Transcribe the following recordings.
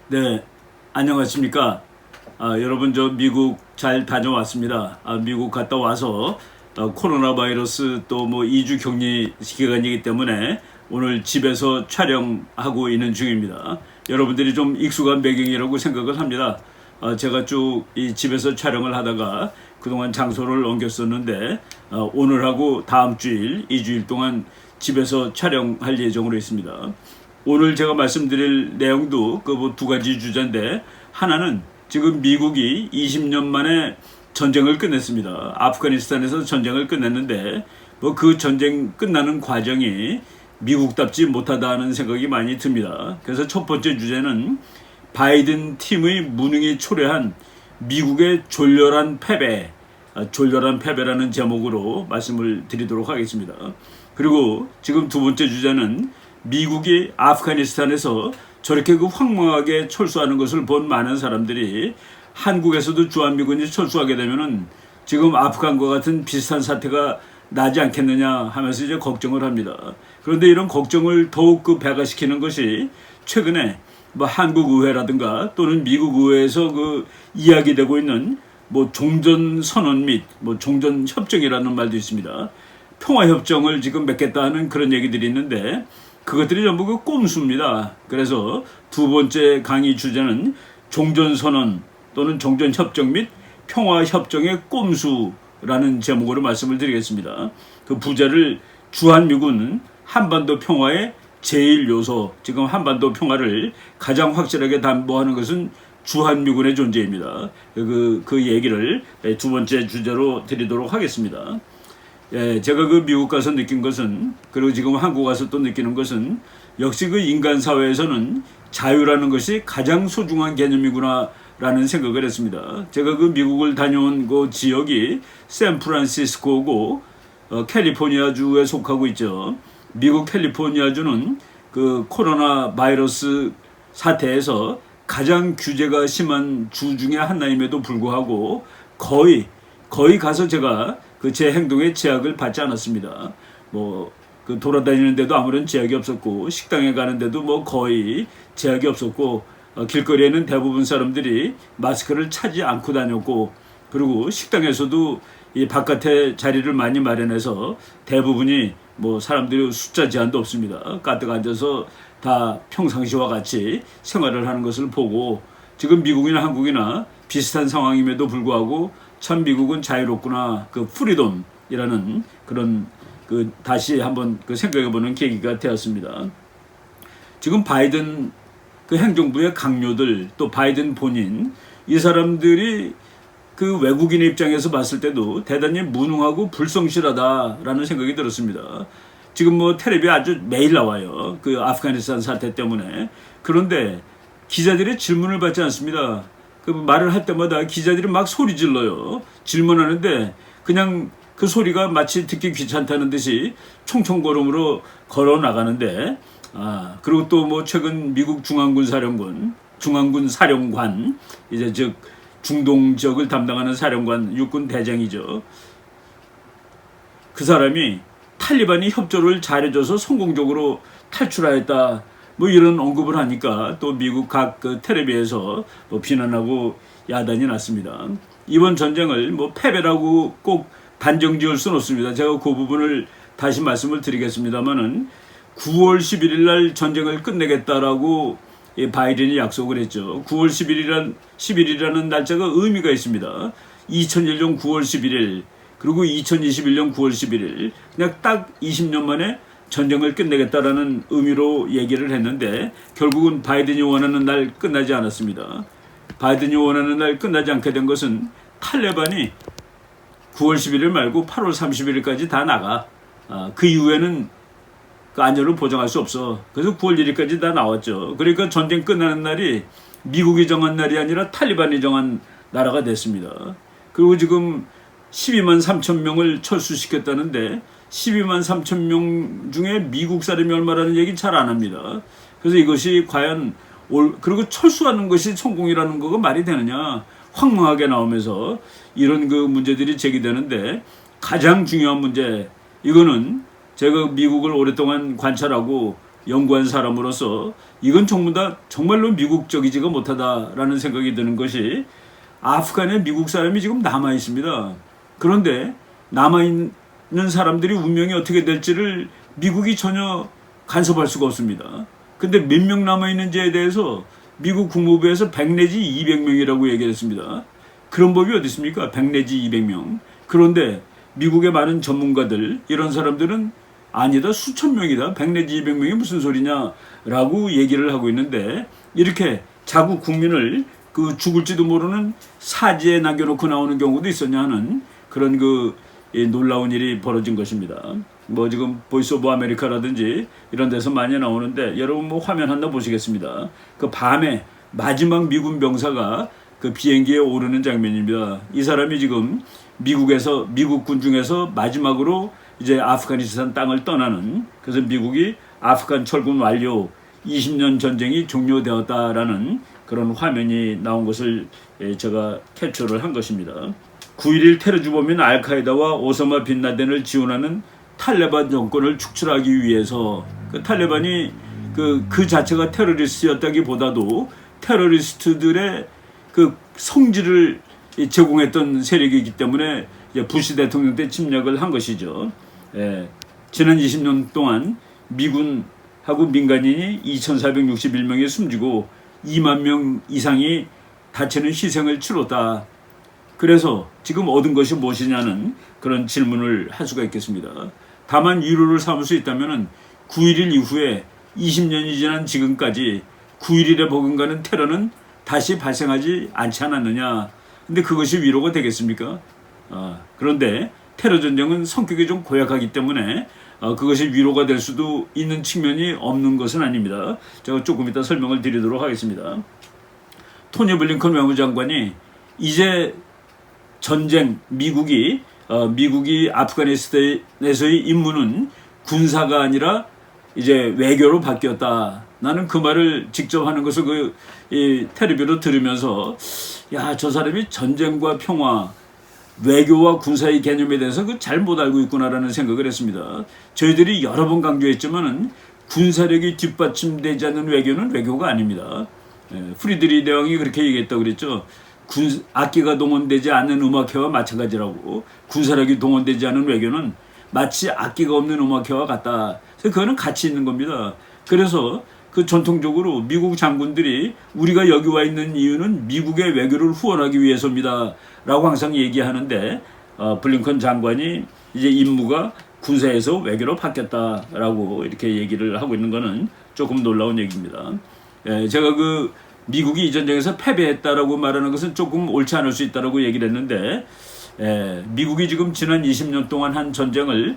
네, 안녕하십니까. 여러분, 저 미국 잘 다녀왔습니다. 미국 갔다 와서 코로나 바이러스 또 뭐 2주 격리 기간이기 때문에 오늘 집에서 촬영하고 있는 중입니다. 여러분들이 좀 익숙한 배경이라고 생각을 합니다. 제가 쭉 이 집에서 촬영을 하다가 그동안 장소를 옮겼었는데 오늘하고 다음 주일, 2주일 동안 집에서 촬영할 예정으로 있습니다. 오늘 제가 말씀드릴 내용도 그 뭐 두 가지 주제인데, 하나는 지금 미국이 20년 만에 전쟁을 끝냈습니다. 아프가니스탄에서 전쟁을 끝냈는데 뭐 그 전쟁 끝나는 과정이 미국답지 못하다는 생각이 많이 듭니다. 그래서 첫 번째 주제는 바이든 팀의 무능이 초래한 미국의 졸렬한 패배, 졸렬한 패배라는 제목으로 말씀을 드리도록 하겠습니다. 그리고 지금 두 번째 주제는 미국이 아프가니스탄에서 저렇게 그 황망하게 철수하는 것을 본 많은 사람들이 한국에서도 주한미군이 철수하게 되면은 지금 아프간과 같은 비슷한 사태가 나지 않겠느냐 하면서 이제 걱정을 합니다. 그런데 이런 걱정을 더욱 그 배가시키는 것이 최근에 뭐 한국 의회라든가 또는 미국 의회에서 그 이야기되고 있는 뭐 종전 선언 및 뭐 종전 협정이라는 말도 있습니다. 평화 협정을 지금 맺겠다는 그런 얘기들이 있는데 그것들이 전부 그 꼼수입니다. 그래서 두 번째 강의 주제는 종전선언 또는 종전협정 및 평화협정의 꼼수라는 제목으로 말씀을 드리겠습니다. 그 부제를 주한미군 한반도 평화의 제1요소, 지금 한반도 평화를 가장 확실하게 담보하는 것은 주한미군의 존재입니다. 그 얘기를 두 번째 주제로 드리도록 하겠습니다. 제가 그 미국 가서 느낀 것은, 그리고 지금 한국 가서 또 느끼는 것은, 역시 그 인간 사회에서는 자유라는 것이 가장 소중한 개념이구나 라는 생각을 했습니다. 제가 그 미국을 다녀온 그 지역이 샌프란시스코고 캘리포니아주에 속하고 있죠. 미국 캘리포니아주는 그 코로나 바이러스 사태에서 가장 규제가 심한 주 중에 하나임에도 불구하고 거의 가서 제가 그 제 행동에 제약을 받지 않았습니다. 뭐 그 돌아다니는데도 아무런 제약이 없었고, 식당에 가는데도 뭐 거의 제약이 없었고, 길거리에는 대부분 사람들이 마스크를 차지 않고 다녔고, 그리고 식당에서도 이 바깥에 자리를 많이 마련해서 대부분이 뭐 사람들이 숫자 제한도 없습니다. 가득 앉아서 다 평상시와 같이 생활을 하는 것을 보고, 지금 미국이나 한국이나 비슷한 상황임에도 불구하고 참 미국은 자유롭구나, 그 프리덤이라는 그런 그 다시 한번 그 생각해보는 계기가 되었습니다. 지금 바이든 그 행정부의 강요들, 또 바이든 본인, 이 사람들이 그 외국인의 입장에서 봤을 때도 대단히 무능하고 불성실하다라는 생각이 들었습니다. 지금 뭐 텔레비에 아주 매일 나와요. 그 아프가니스탄 사태 때문에. 그런데 기자들의 질문을 받지 않습니다. 그 말을 할 때마다 기자들이 막 소리 질러요. 질문하는데 그냥 그 소리가 마치 듣기 귀찮다는 듯이 총총걸음으로 걸어 나가는데, 그리고 또 뭐 최근 미국 중앙군 사령관, 이제 즉 중동 지역을 담당하는 사령관, 육군 대장이죠. 그 사람이 탈리반이 협조를 잘해줘서 성공적으로 탈출하였다, 뭐 이런 언급을 하니까 또 미국 각 그 텔레비에서 뭐 비난하고 야단이 났습니다. 이번 전쟁을 뭐 패배라고 꼭 단정 지을 수는 없습니다. 제가 그 부분을 다시 말씀을 드리겠습니다만은 9월 11일 날 전쟁을 끝내겠다라고 바이든이 약속을 했죠. 9월 11일이라는 날짜가 의미가 있습니다. 2001년 9월 11일 그리고 2021년 9월 11일, 그냥 딱 20년 만에 전쟁을 끝내겠다라는 의미로 얘기를 했는데 결국은 바이든이 원하는 날 끝나지 않았습니다. 바이든이 원하는 날 끝나지 않게 된 것은 탈레반이 9월 11일 말고 8월 31일까지 다 나가. 그 이후에는 그 안전을 보장할 수 없어. 그래서 9월 1일까지 다 나왔죠. 그러니까 전쟁 끝나는 날이 미국이 정한 날이 아니라 탈리반이 정한 나라가 됐습니다. 그리고 지금 12만 3천 명을 철수시켰다는데 12만 3천 명 중에 미국 사람이 얼마라는 얘기 잘 안 합니다. 그래서 이것이 과연 그리고 철수하는 것이 성공이라는 거가 말이 되느냐, 황망하게 나오면서 이런 그 문제들이 제기되는데, 가장 중요한 문제, 이거는 제가 미국을 오랫동안 관찰하고 연구한 사람으로서 이건 전부 다 정말로 미국적이지가 못하다라는 생각이 드는 것이 아프간에 미국 사람이 지금 남아 있습니다. 그런데 남아 있는 사람들이 운명이 어떻게 될지를 미국이 전혀 간섭할 수가 없습니다. 근데 몇 명 남아 있는지에 대해서 미국 국무부에서 100 내지 200명이라고 얘기했습니다. 그런 법이 어디 있습니까? 100 내지 200명. 그런데 미국의 많은 전문가들, 이런 사람들은 아니다, 수천 명이다, 100 내지 200명이 무슨 소리냐라고 얘기를 하고 있는데, 이렇게 자국 국민을 그 죽을지도 모르는 사지에 남겨놓고 나오는 경우도 있었냐 하는 그런 놀라운 일이 벌어진 것입니다. 뭐 지금 보이스 오브 아메리카라든지 이런 데서 많이 나오는데, 여러분 뭐 화면 하나 보시겠습니다. 그 밤에 마지막 미군 병사가 그 비행기에 오르는 장면입니다. 이 사람이 지금 미국군 중에서 마지막으로 이제 아프가니스탄 땅을 떠나는, 그래서 미국이 아프간 철군 완료 20년 전쟁이 종료되었다라는 그런 화면이 나온 것을 제가 캡처를 한 것입니다. 9.11 테러 주범인 알카에다와 오사마 빈 라덴을 지원하는 탈레반 정권을 축출하기 위해서, 그 탈레반이 그 자체가 테러리스트였다기보다도 테러리스트들의 그 성질을 제공했던 세력이기 때문에 부시 대통령 때 침략을 한 것이죠. 지난 20년 동안 미군하고 민간인이 2,461명이 숨지고 2만 명 이상이 다치는 희생을 치렀다. 그래서 지금 얻은 것이 무엇이냐는 그런 질문을 할 수가 있겠습니다. 다만 위로를 삼을 수 있다면 9.11 이후에 20년이 지난 지금까지 9.11에 버금가는 테러는 다시 발생하지 않지 않았느냐. 근데 그것이 위로가 되겠습니까? 그런데 테러 전쟁은 성격이 좀 고약하기 때문에 그것이 위로가 될 수도 있는 측면이 없는 것은 아닙니다. 제가 조금 이따 설명을 드리도록 하겠습니다. 토니 블링컨 외무장관이 이제 전쟁, 미국이 아프가니스탄에서의 임무는 군사가 아니라 이제 외교로 바뀌었다. 나는 그 말을 직접 하는 것을 이 텔레비로 들으면서, 야, 저 사람이 전쟁과 평화, 외교와 군사의 개념에 대해서 잘못 알고 있구나라는 생각을 했습니다. 저희들이 여러 번 강조했지만은 군사력이 뒷받침되지 않는 외교는 외교가 아닙니다. 프리드리 대왕이 그렇게 얘기했다고 그랬죠. 악기가 동원되지 않는 음악회와 마찬가지라고. 군사력이 동원되지 않은 외교는 마치 악기가 없는 음악회와 같다. 그래서 그거는 가치 있는 겁니다. 그래서 그 전통적으로 미국 장군들이 우리가 여기 와 있는 이유는 미국의 외교를 후원하기 위해서입니다 라고 항상 얘기하는데, 블링컨 장관이 이제 임무가 군사에서 외교로 바뀌었다라고 이렇게 얘기를 하고 있는 거는 조금 놀라운 얘기입니다. 제가 미국이 이 전쟁에서 패배했다라고 말하는 것은 조금 옳지 않을 수 있다라고 얘기를 했는데, 미국이 지금 지난 20년 동안 한 전쟁을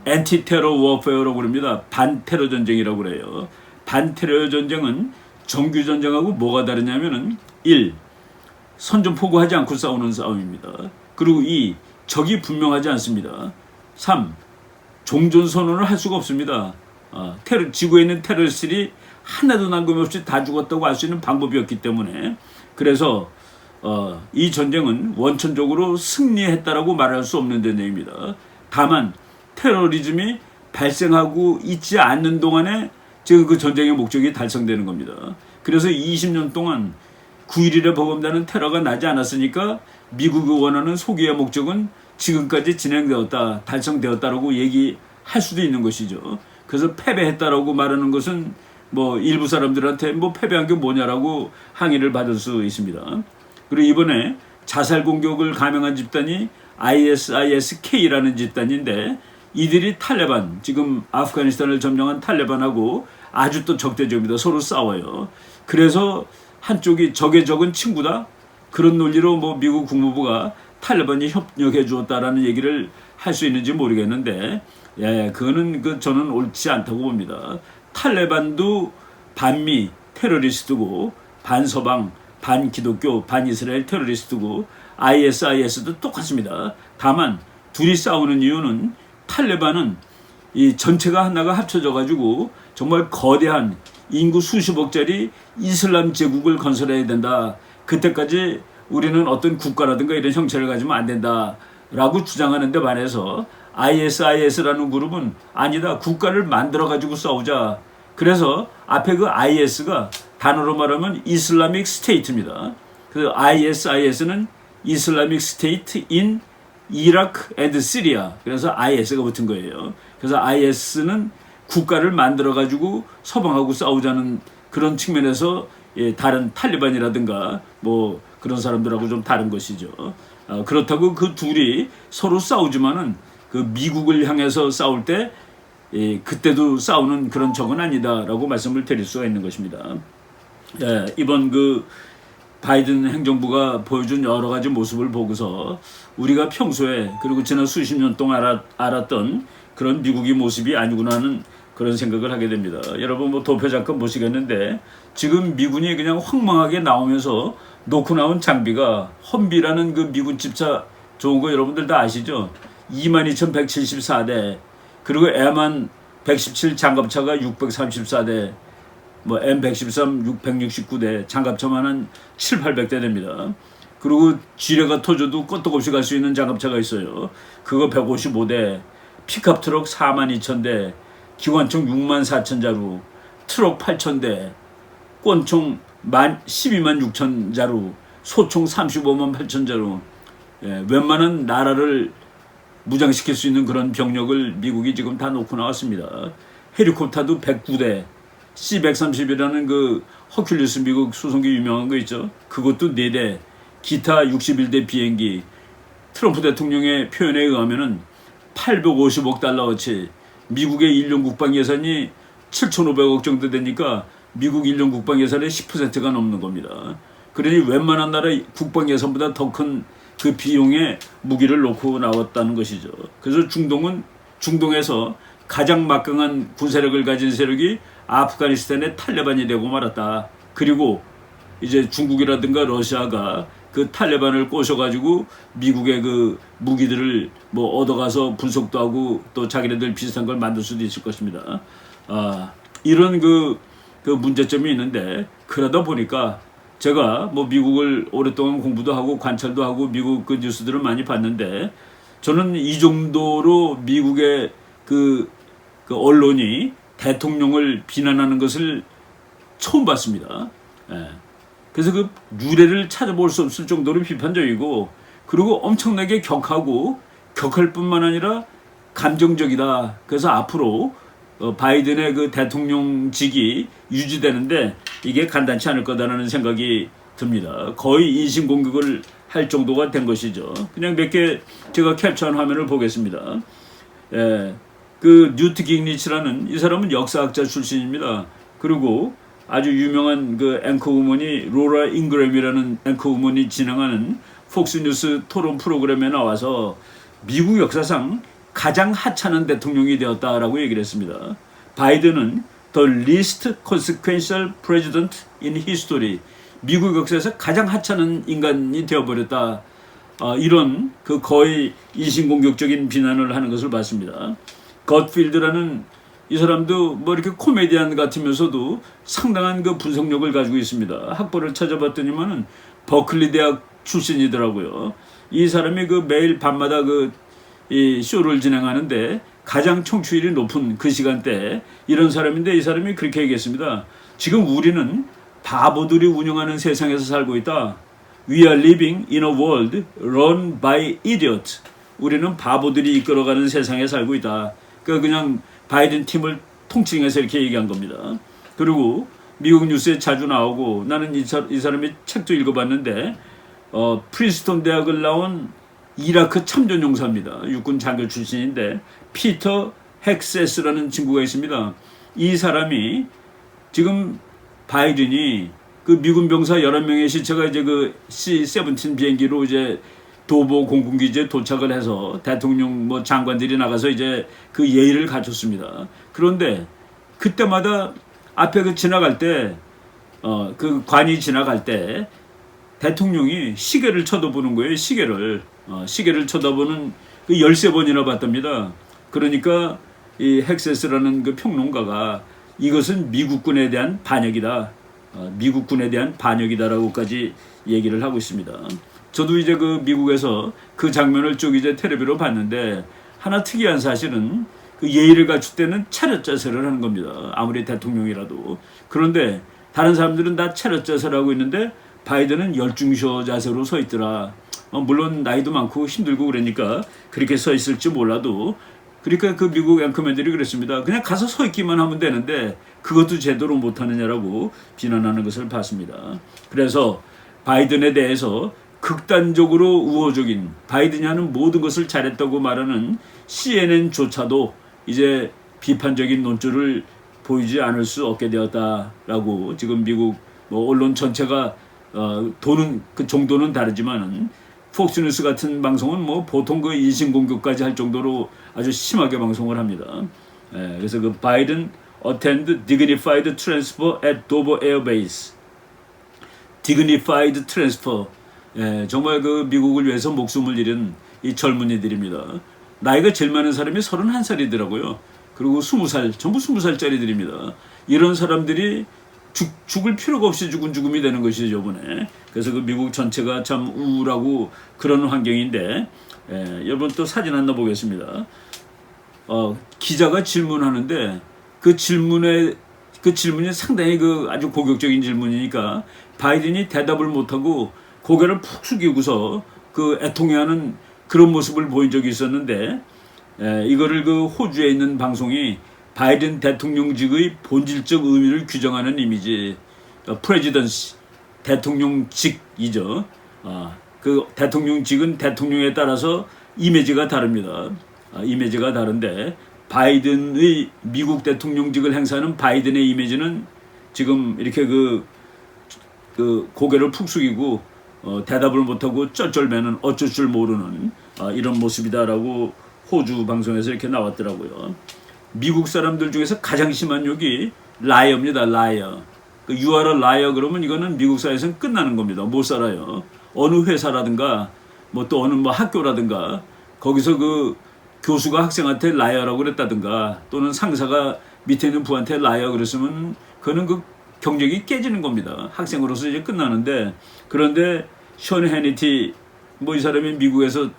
엔티테러 워페어라고 그럽니다. 반테러 전쟁이라고 그래요. 반테러 전쟁은 정규 전쟁하고 뭐가 다르냐면은 1. 선전포고하지 않고 싸우는 싸움입니다. 그리고 2. 적이 분명하지 않습니다. 3. 종전선언을 할 수가 없습니다. 지구에 있는 테러리스트들이 하나도 남김없이 다 죽었다고 알 수 있는 방법이었기 때문에, 그래서 이 전쟁은 원천적으로 승리했다라고 말할 수 없는 전쟁입니다. 다만 테러리즘이 발생하고 있지 않는 동안에 지금 그 전쟁의 목적이 달성되는 겁니다. 그래서 20년 동안 9.11에 버금가는 테러가 나지 않았으니까 미국이 원하는 소기의 목적은 지금까지 진행되었다, 달성되었다라고 얘기할 수도 있는 것이죠. 그래서 패배했다라고 말하는 것은 뭐 일부 사람들한테 뭐 패배한 게 뭐냐라고 항의를 받을 수 있습니다. 그리고 이번에 자살 공격을 감행한 집단이 ISIS-K라는 집단인데, 이들이 탈레반, 지금 아프가니스탄을 점령한 탈레반하고 아주 또 적대적입니다. 서로 싸워요. 그래서 한쪽이 적의 적은 친구다, 그런 논리로 뭐 미국 국무부가 탈레반이 협력해 주었다라는 얘기를 할 수 있는지 모르겠는데, 그거는 저는 옳지 않다고 봅니다. 탈레반도 반미 테러리스트고, 반서방, 반기독교, 반이스라엘 테러리스트고, ISIS도 똑같습니다. 다만 둘이 싸우는 이유는, 탈레반은 이 전체가 하나가 합쳐져 가지고 정말 거대한 인구 수십억짜리 이슬람 제국을 건설해야 된다. 그때까지 우리는 어떤 국가라든가 이런 형체를 가지면 안 된다라고 주장하는 데 반해서 ISIS라는 그룹은 아니다, 국가를 만들어 가지고 싸우자. 그래서 앞에 그 IS가 단어로 말하면 이슬라믹 스테이트입니다. 그 IS는 이슬라믹 스테이트 인 이라크 앤드 시리아. 그래서 IS가 붙은 거예요. 그래서 IS는 국가를 만들어 가지고 서방하고 싸우자는 그런 측면에서 다른 탈리반이라든가 뭐 그런 사람들하고 좀 다른 것이죠. 그렇다고 그 둘이 서로 싸우지만은 그 미국을 향해서 싸울 때 그때도 싸우는 그런 적은 아니다라고 말씀을 드릴 수가 있는 것입니다. 이번 그 바이든 행정부가 보여준 여러 가지 모습을 보고서 우리가 평소에 그리고 지난 수십 년 동안 알았던 그런 미국의 모습이 아니구나 하는 그런 생각을 하게 됩니다. 여러분 뭐 도표 잠깐 보시겠는데 지금 미군이 그냥 황망하게 나오면서 놓고 나온 장비가 험비라는 그 미군 집차 좋은 거 여러분들 다 아시죠? 22,174대 그리고 에만 117 장갑차가 634대 뭐 M113 669대 장갑차만 한 7, 800대 됩니다. 그리고 지뢰가 터져도 끄떡없이 갈 수 있는 장갑차가 있어요. 그거 155대, 픽업 트럭 42,000대, 기관총 64,000자루, 트럭 8,000대, 권총 126,000자루, 소총 358,000자루. 웬만한 나라를 무장시킬 수 있는 그런 병력을 미국이 지금 다 놓고 나왔습니다. 헬리콥터도 109대, C-130이라는 그 허큘리스 미국 수송기 유명한 거 있죠. 그것도 4대, 기타 61대 비행기. 트럼프 대통령의 표현에 의하면은 850억 달러어치 미국의 1년 국방 예산이 7,500억 정도 되니까 미국 1년 국방 예산의 10%가 넘는 겁니다. 그러니 웬만한 나라 국방 예산보다 더 큰 그 비용의 무기를 놓고 나왔다는 것이죠. 그래서 중동에서 가장 막강한 군사력을 가진 세력이 아프가니스탄의 탈레반이 되고 말았다. 그리고 이제 중국이라든가 러시아가 그 탈레반을 꼬셔가지고 미국의 그 무기들을 뭐 얻어가서 분석도 하고 또 자기네들 비슷한 걸 만들 수도 있을 것입니다. 이런 그 문제점이 있는데 그러다 보니까 제가 뭐 미국을 오랫동안 공부도 하고 관찰도 하고 미국 그 뉴스들을 많이 봤는데 저는 이 정도로 미국의 그 언론이 대통령을 비난하는 것을 처음 봤습니다. 그래서 그 유래를 찾아볼 수 없을 정도로 비판적이고 그리고 엄청나게 격할 뿐만 아니라 감정적이다. 그래서 앞으로 바이든의 그 대통령직이 유지되는데 이게 간단치 않을 거다라는 생각이 듭니다. 거의 인신공격을 할 정도가 된 것이죠. 그냥 몇 개 제가 캡처한 화면을 보겠습니다. 그 뉴트 깅리치라는 이 사람은 역사학자 출신입니다. 그리고 아주 유명한 그 앵커우먼이 로라 잉그램이라는 앵커우먼이 진행하는 폭스뉴스 토론 프로그램에 나와서 미국 역사상 가장 하찮은 대통령이 되었다라고 얘기를 했습니다. 바이든은 the least consequential president in history. 미국 역사에서 가장 하찮은 인간이 되어버렸다. 이런 그 거의 인신공격적인 비난을 하는 것을 봤습니다. 겉필드라는 이 사람도 뭐 이렇게 코미디언 같으면서도 상당한 그 분석력을 가지고 있습니다. 학벌을 찾아봤더니만은 버클리 대학 출신이더라고요. 이 사람이 그 매일 밤마다 이 쇼를 진행하는데 가장 청취율이 높은 그 시간대에 이런 사람인데 이 사람이 그렇게 얘기했습니다. 지금 우리는 바보들이 운영하는 세상에서 살고 있다. We are living in a world run by idiots. 우리는 바보들이 이끌어가는 세상에 살고 있다. 그냥 바이든 팀을 통칭해서 이렇게 얘기한 겁니다. 그리고 미국 뉴스에 자주 나오고 나는 이 사람의 책도 읽어봤는데 프린스턴 대학을 나온 이라크 참전용사입니다. 육군 장교 출신인데 피터 헥세스라는 친구가 있습니다. 이 사람이 지금 바이든이 그 미군 병사 11명의 시체가 이제 그 C-17 비행기로 이제 도보 공군기지에 도착을 해서 대통령 뭐 장관들이 나가서 이제 그 예의를 갖췄습니다. 그런데 그때마다 앞에 지나갈 때 그 관이 지나갈 때 대통령이 시계를 쳐다보는 거예요. 시계를 쳐다보는 그 13번이나 봤답니다. 그러니까 이 헥세스라는 그 평론가가 이것은 미국군에 대한 반역이다. 미국군에 대한 반역이다라고까지 얘기를 하고 있습니다. 저도 이제 그 미국에서 그 장면을 쭉 이제 텔레비로 봤는데 하나 특이한 사실은 그 예의를 갖출 때는 차렷 자세를 하는 겁니다. 아무리 대통령이라도. 그런데 다른 사람들은 다 차렷 자세를 하고 있는데 바이든은 열중셔 자세로 서 있더라. 물론 나이도 많고 힘들고 그러니까 그렇게 서 있을지 몰라도, 그러니까 그 미국 앵커맨들이 그랬습니다. 그냥 가서 서 있기만 하면 되는데 그것도 제대로 못하느냐라고 비난하는 것을 봤습니다. 그래서 바이든에 대해서 극단적으로 우호적인, 바이든이 하는 모든 것을 잘했다고 말하는 CNN조차도 이제 비판적인 논조를 보이지 않을 수 없게 되었다라고, 지금 미국 언론 전체가 도는 그 정도는 다르지만은 폭스뉴스 같은 방송은 보통 그 인신공격까지 할 정도로 아주 심하게 방송을 합니다. 그래서 그 바이든 attend dignified transfer at Dover Air Base. dignified transfer. 정말 그 미국을 위해서 목숨을 잃은 이 젊은이들입니다. 나이가 제일 많은 사람이 31살이더라고요. 그리고 20살, 전부 20살짜리들입니다. 이런 사람들이 죽을 필요가 없이 죽은 죽음이 되는 것이죠, 이번에. 그래서 그 미국 전체가 참 우울하고 그런 환경인데, 여러분 또 사진 하나 보겠습니다. 기자가 질문하는데 그 질문이 상당히 그 아주 고격적인 질문이니까 바이든이 대답을 못하고 고개를 푹 숙이고서 그 애통해하는 그런 모습을 보인 적이 있었는데, 이거를 그 호주에 있는 방송이 바이든 대통령직의 본질적 의미를 규정하는 이미지, 프레지던시, 대통령직이죠. 그 대통령직은 대통령에 따라서 이미지가 다릅니다. 이미지가 다른데 바이든의 미국 대통령직을 행사하는 바이든의 이미지는 지금 이렇게 그 고개를 푹 숙이고 대답을 못하고 쩔쩔매는 어쩔 줄 모르는 이런 모습이다라고 호주 방송에서 이렇게 나왔더라고요. 미국 사람들 중에서 가장 심한 욕이 라이어입니다. 라이어. You are a liar 그러면 이거는 미국 사회에서는 끝나는 겁니다. 못 살아요. 어느 회사라든가 또 어느 학교라든가 거기서 그 교수가 학생한테 라이어라고 그랬다든가 또는 상사가 밑에 있는 부한테 라이어 그랬으면 그거는 그 경력이 깨지는 겁니다. 학생으로서 이제 끝나는데, 그런데 션 해니티 이 사람이 미국에서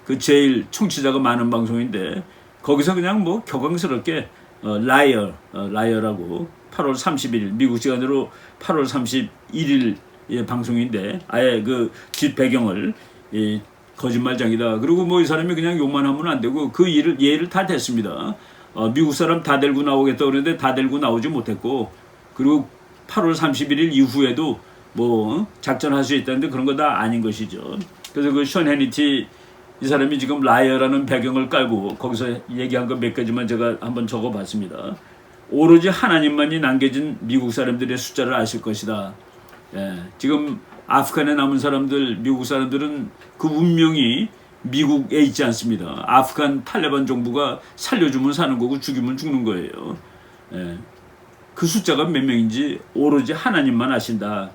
그 제일 청취자가 많은 방송인데 거기서 그냥 격앙스럽게 라이어라고 8월 31일 미국 시간으로 8월 31일 방송인데 아예 그 뒷 배경을 거짓말장이다. 그리고 이 사람이 그냥 욕만 하면 안 되고 그 예를 다 댔습니다. 미국 사람 다 데리고 나오겠다 그러는데 다 데리고 나오지 못했고, 그리고 8월 31일 이후에도 작전할 수 있다는데 그런 거 다 아닌 것이죠. 그래서 그 션 해니티 이 사람이 지금 라이어라는 배경을 깔고 거기서 얘기한 거 몇 가지만 제가 한번 적어봤습니다. 오로지 하나님만이 남겨진 미국 사람들의 숫자를 아실 것이다. 지금 아프간에 남은 사람들, 미국 사람들은 그 운명이 미국에 있지 않습니다. 아프간 탈레반 정부가 살려주면 사는 거고 죽이면 죽는 거예요. 그 숫자가 몇 명인지 오로지 하나님만 아신다.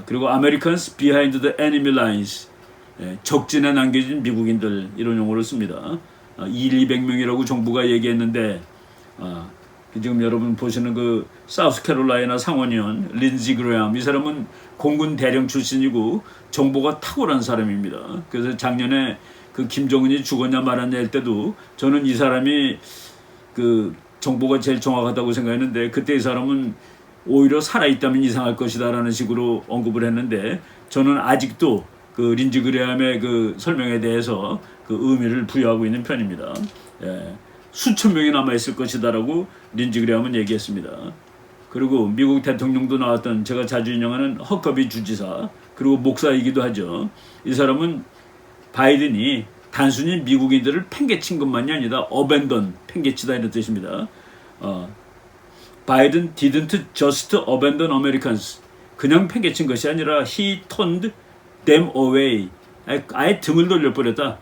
그리고 Americans behind the enemy lines. 적진에 남겨진 미국인들, 이런 용어를 씁니다. 200명이라고 정부가 얘기했는데 지금 여러분 보시는 그 사우스캐롤라이나 상원의원 린지 그레엄, 이 사람은 공군 대령 출신이고 정보가 탁월한 사람입니다. 그래서 작년에 그 김정은이 죽었냐 말았냐 할 때도 저는 이 사람이 그 정보가 제일 정확하다고 생각했는데, 그때 이 사람은 오히려 살아있다면 이상할 것이다 라는 식으로 언급을 했는데, 저는 아직도 그 린지 그레엄의 그 설명에 대해서 그 의미를 부여하고 있는 편입니다. 수천 명이 남아있을 것이다라고 린지 그레엄은 얘기했습니다. 그리고 미국 대통령도 나왔던 제가 자주 인용하는 허커비 주지사, 그리고 목사이기도 하죠. 이 사람은 바이든이 단순히 미국인들을 팽개친 것만이 아니다, 어벤던, 팽개치다 이런 뜻입니다. 바이든 didn't just abandon Americans. 그냥 팽개친 것이 아니라 he turned them away. 아예 등을 돌려버렸다.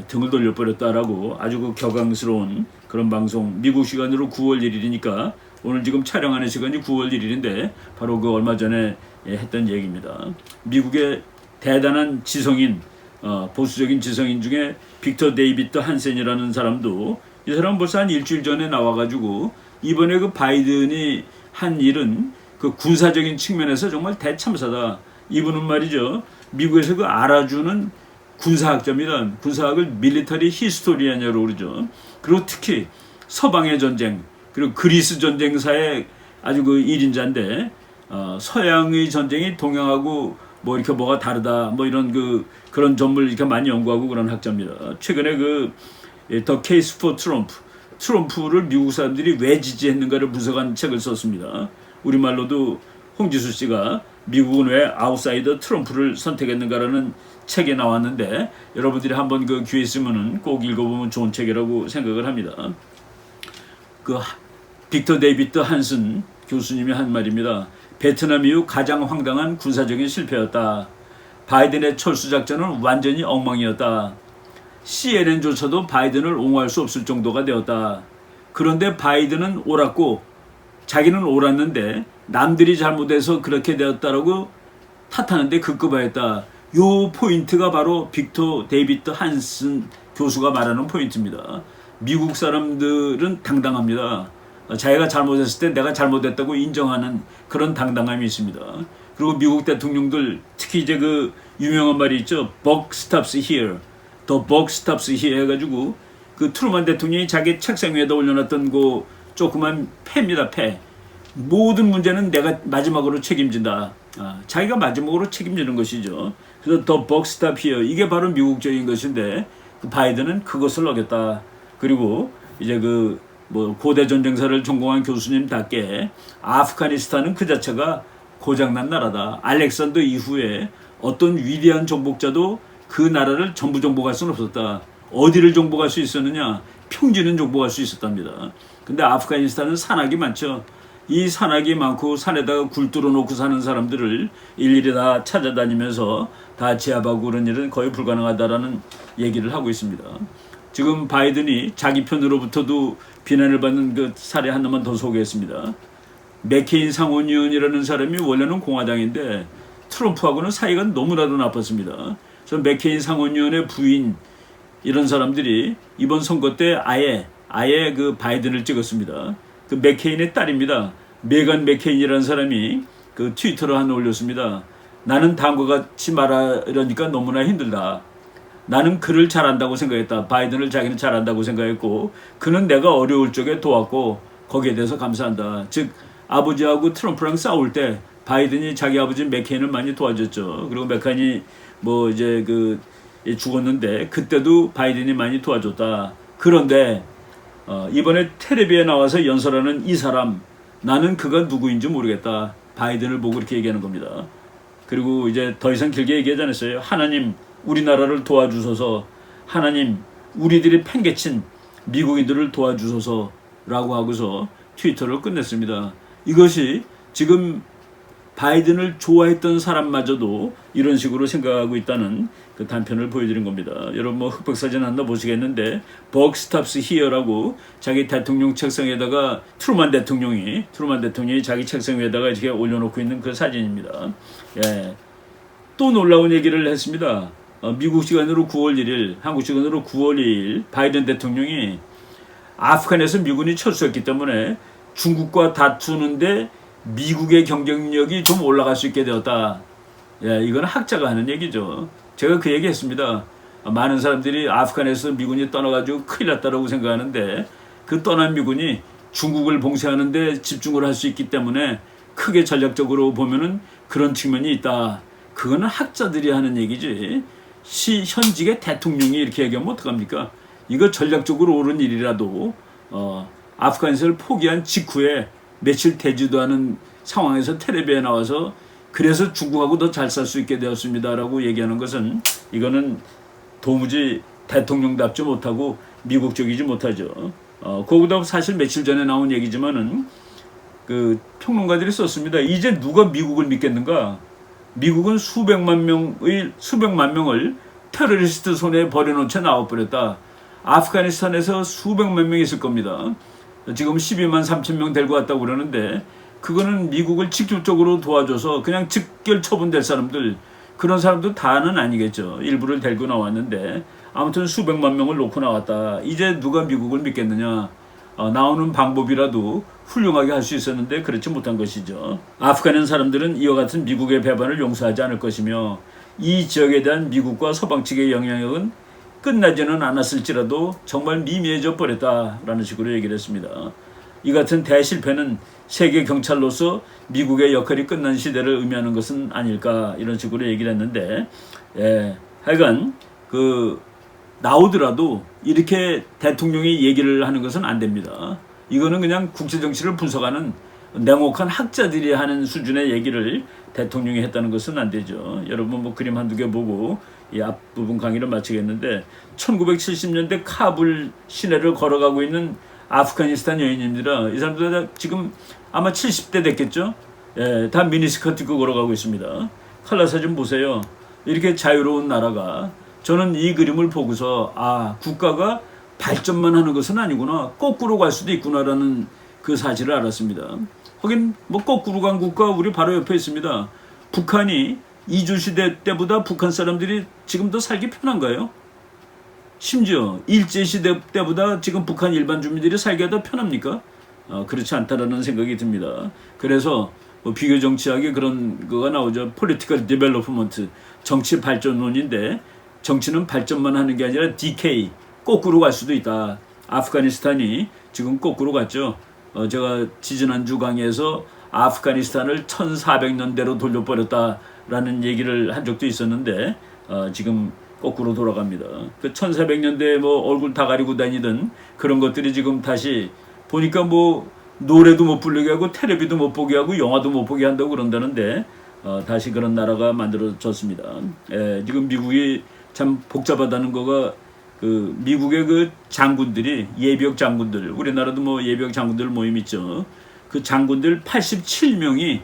등을 돌려버렸다라고 아주 그 격앙스러운 그런 방송, 미국 시간으로 9월 1일이니까 오늘 지금 촬영하는 시간이 9월 1일인데 바로 그 얼마 전에 했던 얘기입니다. 미국의 대단한 지성인, 보수적인 지성인 중에 빅터 데이비드 한센이라는 사람도, 이 사람은 벌써 한 일주일 전에 나와가지고 이번에 그 바이든이 한 일은 그 군사적인 측면에서 정말 대참사다. 이분은 말이죠, 미국에서 그 알아주는 군사학자입니다. 군사학을 밀리터리 히스토리안이라고 그러죠. 그리고 특히 서방의 전쟁, 그리고 그리스 전쟁사의 아주 그 1인자인데, 서양의 전쟁이 동양하고 뭐 이렇게 뭐가 다르다, 뭐 이런 그런 점을 이렇게 많이 연구하고 그런 학자입니다. 최근에 The Case for Trump, 트럼프를 미국 사람들이 왜 지지했는가를 분석한 책을 썼습니다. 우리말로도 홍지수 씨가 미국은 왜 아웃사이더 트럼프를 선택했는가라는 책이 나왔는데, 여러분들이 한번 그 기회 있으면은 꼭 읽어보면 좋은 책이라고 생각을 합니다. 빅터 데이비드 한슨 교수님이 한 말입니다. 베트남 이후 가장 황당한 군사적인 실패였다. 바이든의 철수 작전은 완전히 엉망이었다. CNN조차도 바이든을 옹호할 수 없을 정도가 되었다. 그런데 바이든은 옳았고 자기는 옳았는데 남들이 잘못해서 그렇게 되었다라고 탓하는데 급급하였다. 요 포인트가 바로 빅터 데이비드 한슨 교수가 말하는 포인트입니다. 미국 사람들은 당당합니다. 자기가 잘못했을 때 내가 잘못했다고 인정하는 그런 당당함이 있습니다. 그리고 미국 대통령들 특히 이제 그 유명한 말이 있죠. Buck stops here. The buck stops here 해가지고 그 트루만 대통령이 자기 책상 위에다 올려놨던 그 조그만 패입니다. 패. 모든 문제는 내가 마지막으로 책임진다. 자기가 마지막으로 책임지는 것이죠. 그래서 The buck stops here. 이게 바로 미국적인 것인데 그 바이든은 그것을 어겼다. 그리고 이제 뭐 고대 전쟁사를 전공한 교수님답게 아프가니스탄은 그 자체가 고장난 나라다. 알렉산더 이후에 어떤 위대한 정복자도 그 나라를 전부 정복할 수는 없었다. 어디를 정복할 수 있었느냐? 평지는 정복할 수 있었답니다. 근데 아프가니스탄은 산악이 많죠. 이 산악이 많고 산에다가 굴 뚫어 놓고 사는 사람들을 일일이 다 찾아다니면서 다 제압하고 그런 일은 거의 불가능하다라는 얘기를 하고 있습니다. 지금 바이든이 자기 편으로부터도 비난을 받는 그 사례 하나만 더 소개했습니다. 맥케인 상원의원이라는 사람이 원래는 공화당인데 트럼프하고는 사이가 너무나도 나빴습니다. 그래서 맥케인 상원의원의 부인 이런 사람들이 이번 선거 때 아예 그 바이든을 찍었습니다. 그 맥케인의 딸입니다. 메간 맥케인이라는 사람이 그 트위터를 하나 올렸습니다. 나는 다음과 같이 말하려니까 너무나 힘들다. 나는 그를 잘한다고 생각했다. 바이든을 자기는 잘한다고 생각했고 그는 내가 어려울 적에 도왔고 거기에 대해서 감사한다. 즉 아버지하고 트럼프랑 싸울 때 바이든이 자기 아버지 맥케인을 많이 도와줬죠. 그리고 맥케인이 뭐 이제 죽었는데 그때도 바이든이 많이 도와줬다. 그런데 이번에 텔레비에 나와서 연설하는 이 사람 나는 그가 누구인지 모르겠다. 바이든을 보고 이렇게 얘기하는 겁니다. 그리고 이제 더 이상 길게 얘기하지 않았어요. 하나님 우리나라를 도와주소서. 하나님 우리들이 팽개친 미국인들을 도와주소서라고 하고서 트위터를 끝냈습니다. 이것이 지금 바이든을 좋아했던 사람마저도 이런 식으로 생각하고 있다는 그 단편을 보여드린 겁니다. 여러분 뭐 흑백사진 하나 보시겠는데 Buck stops here라고 자기 대통령 책상에다가 트루만 대통령이 자기 책상 위에다가 이렇게 올려놓고 있는 그 사진입니다. 예. 또 놀라운 얘기를 했습니다. 미국 시간으로 9월 1일, 한국 시간으로 9월 2일 바이든 대통령이 아프간에서 미군이 철수했기 때문에 중국과 다투는데 미국의 경쟁력이 좀 올라갈 수 있게 되었다. 예, 이건 학자가 하는 얘기죠. 제가 그 얘기 했습니다. 많은 사람들이 아프간에서 미군이 떠나가지고 큰일 났다고 생각하는데 그 떠난 미군이 중국을 봉쇄하는데 집중을 할 수 있기 때문에 크게 전략적으로 보면은 그런 측면이 있다. 그거는 학자들이 하는 얘기지. 현직의 대통령이 이렇게 얘기하면 어떡합니까? 이거 전략적으로 옳은 일이라도 아프간에서를 포기한 직후에 며칠 되지도 않은 상황에서 텔레비에 나와서 그래서 중국하고 더 잘 살 수 있게 되었습니다라고 얘기하는 것은 이거는 도무지 대통령답지 못하고 미국적이지 못하죠. 그거보다 사실 며칠 전에 나온 얘기지만은 그 평론가들이 썼습니다. 이제 누가 미국을 믿겠는가? 미국은 수백만 명을 테러리스트 손에 버려놓은 채 나와버렸다. 아프가니스탄에서 수백만 명이 있을 겁니다. 지금 12만 3천 명 데리고 왔다고 그러는데 그거는 미국을 직접적으로 도와줘서 그냥 직결 처분될 사람들 그런 사람도 다는 아니겠죠. 일부를 데리고 나왔는데 아무튼 수백만 명을 놓고 나왔다. 이제 누가 미국을 믿겠느냐. 나오는 방법이라도 훌륭하게 할 수 있었는데 그렇지 못한 것이죠. 아프간 사람들은 이와 같은 미국의 배반을 용서하지 않을 것이며 이 지역에 대한 미국과 서방 측의 영향력은 끝나지는 않았을지라도 정말 미미해져 버렸다라는 식으로 얘기를 했습니다. 이 같은 대실패는 세계 경찰로서 미국의 역할이 끝난 시대를 의미하는 것은 아닐까 이런 식으로 얘기를 했는데, 하여간 나오더라도 이렇게 대통령이 얘기를 하는 것은 안 됩니다. 이거는 그냥 국제정치를 분석하는 냉혹한 학자들이 하는 수준의 얘기를 대통령이 했다는 것은 안 되죠. 여러분 뭐 그림 한두 개 보고 이 앞부분 강의를 마치겠는데, 1970년대 카불 시내를 걸어가고 있는 아프가니스탄 여인입니다. 이 사람들 다 지금 아마 70대 됐겠죠. 다 미니스커트 입고 걸어가고 있습니다. 칼라 사진 보세요. 이렇게 자유로운 나라가, 저는 이 그림을 보고서 국가가 발전만 하는 것은 아니구나, 거꾸로 갈 수도 있구나라는 그 사실을 알았습니다. 하긴 뭐 거꾸로 간 국가 우리 바로 옆에 있습니다. 북한이 이주시대 때보다 북한 사람들이 지금 더 살기 편한가요? 심지어 일제시대 때보다 지금 북한 일반 주민들이 살기가 더 편합니까? 그렇지 않다라는 생각이 듭니다. 그래서 뭐 비교 정치학에 그런 거가 나오죠. Political Development, 정치 발전론인데, 정치는 발전만 하는 게 아니라 decay, 거꾸로 갈 수도 있다. 아프가니스탄이 지금 거꾸로 갔죠. 제가 지지난주 강의에서 아프가니스탄을 1400년대로 돌려버렸다라는 얘기를 한 적도 있었는데, 지금 거꾸로 돌아갑니다. 그 1400년대에 뭐 얼굴 다 가리고 다니던 그런 것들이 지금 다시 보니까 뭐 노래도 못 부르게 하고 텔레비도 못 보게 하고 영화도 못 보게 한다고 그런다는데, 다시 그런 나라가 만들어졌습니다. 지금 미국이 참 복잡하다는 거가, 미국의 그 장군들이, 예비역 장군들, 우리나라도 뭐 예비역 장군들 모임 있죠. 그 장군들 87명이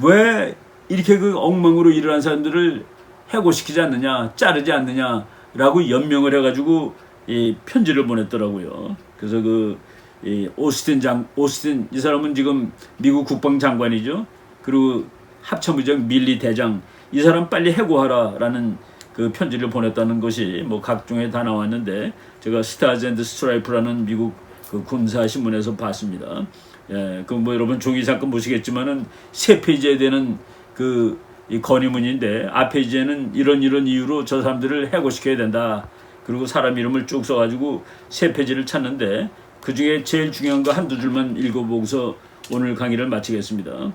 왜 이렇게 그 엉망으로 일을 한 사람들을 해고시키지 않느냐, 자르지 않느냐라고 연명을 해가지고 이 편지를 보냈더라고요. 그래서 오스틴 이 사람은 지금 미국 국방장관이죠. 그리고 합참의장 밀리 대장, 이 사람 빨리 해고하라라는 그 편지를 보냈다는 것이 뭐 각종에 다 나왔는데, 제가 스타즈 앤드 스트라이프라는 미국 그 군사 신문에서 봤습니다. 그 뭐 여러분 종이 잠깐 보시겠지만은 3페이지에 되는 이 건의문인데, 앞 페이지에는 이런 이유로 저 사람들을 해고시켜야 된다. 그리고 사람 이름을 쭉 써가지고 3페이지를 찾는데, 그 중에 제일 중요한 거 한두 줄만 읽어보고서 오늘 강의를 마치겠습니다.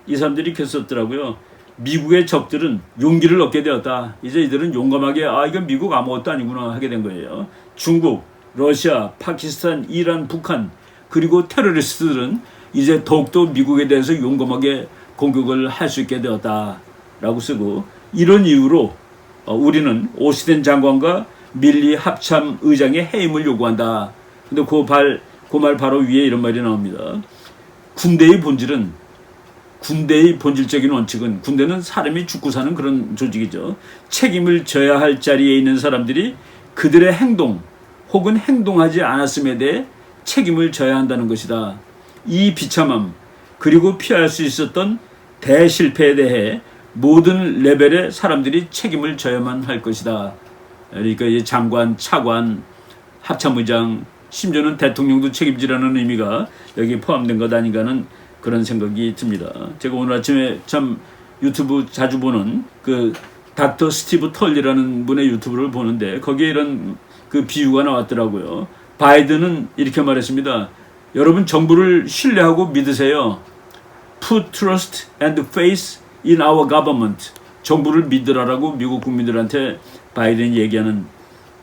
이 사람들이 이렇게 썼더라고요. 미국의 적들은 용기를 얻게 되었다. 이제 이들은 용감하게 이건 미국 아무것도 아니구나 하게 된 거예요. 중국, 러시아, 파키스탄, 이란, 북한, 그리고 테러리스트들은 이제 더욱더 미국에 대해서 용감하게 공격을 할 수 있게 되었다 라고 쓰고, 이런 이유로 우리는 오스틴 장관과 밀리 합참 의장의 해임을 요구한다. 근데 그 말 바로 위에 이런 말이 나옵니다. 군대의 본질적인 원칙은, 군대는 사람이 죽고 사는 그런 조직이죠. 책임을 져야 할 자리에 있는 사람들이 그들의 행동 혹은 행동하지 않았음에 대해 책임을 져야 한다는 것이다. 이 비참함, 그리고 피할 수 있었던 대실패에 대해 모든 레벨의 사람들이 책임을 져야만 할 것이다. 그러니까 이 장관, 차관, 합참의장, 심지어는 대통령도 책임지라는 의미가 여기 포함된 것 아닌가 하는 그런 생각이 듭니다. 제가 오늘 아침에 참 유튜브 자주 보는 그 닥터 스티브 털리라는 분의 유튜브를 보는데, 거기에 이런 그 비유가 나왔더라고요. 바이든은 이렇게 말했습니다. 여러분 정부를 신뢰하고 믿으세요. Put trust and faith in our government. 정부를 믿으라라고 미국 국민들한테 바이든이 얘기하는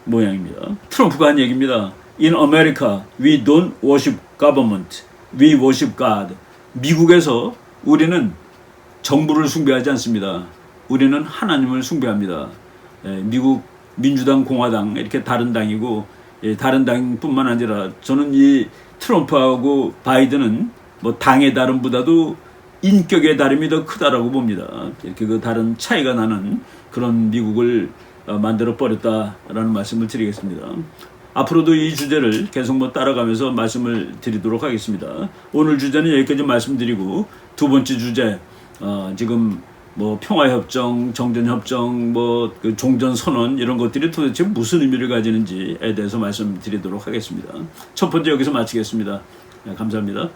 모양입니다. 트럼프가 한 얘기입니다. In America, we don't worship government. We worship God. 미국에서 우리는 정부를 숭배하지 않습니다. 우리는 하나님을 숭배합니다. 미국 민주당, 공화당 이렇게 다른 당이고, 다른 당뿐만 아니라 저는 이 트럼프하고 바이든은 뭐 당의 다름보다도 인격의 다름이 더 크다라고 봅니다. 이렇게 그 다른 차이가 나는 그런 미국을 만들어 버렸다라는 말씀을 드리겠습니다. 앞으로도 이 주제를 계속 뭐 따라가면서 말씀을 드리도록 하겠습니다. 오늘 주제는 여기까지 말씀드리고, 두 번째 주제, 지금 뭐 평화협정, 정전협정, 뭐 그 종전선언 이런 것들이 도대체 무슨 의미를 가지는지에 대해서 말씀드리도록 하겠습니다. 첫 번째 여기서 마치겠습니다. 감사합니다.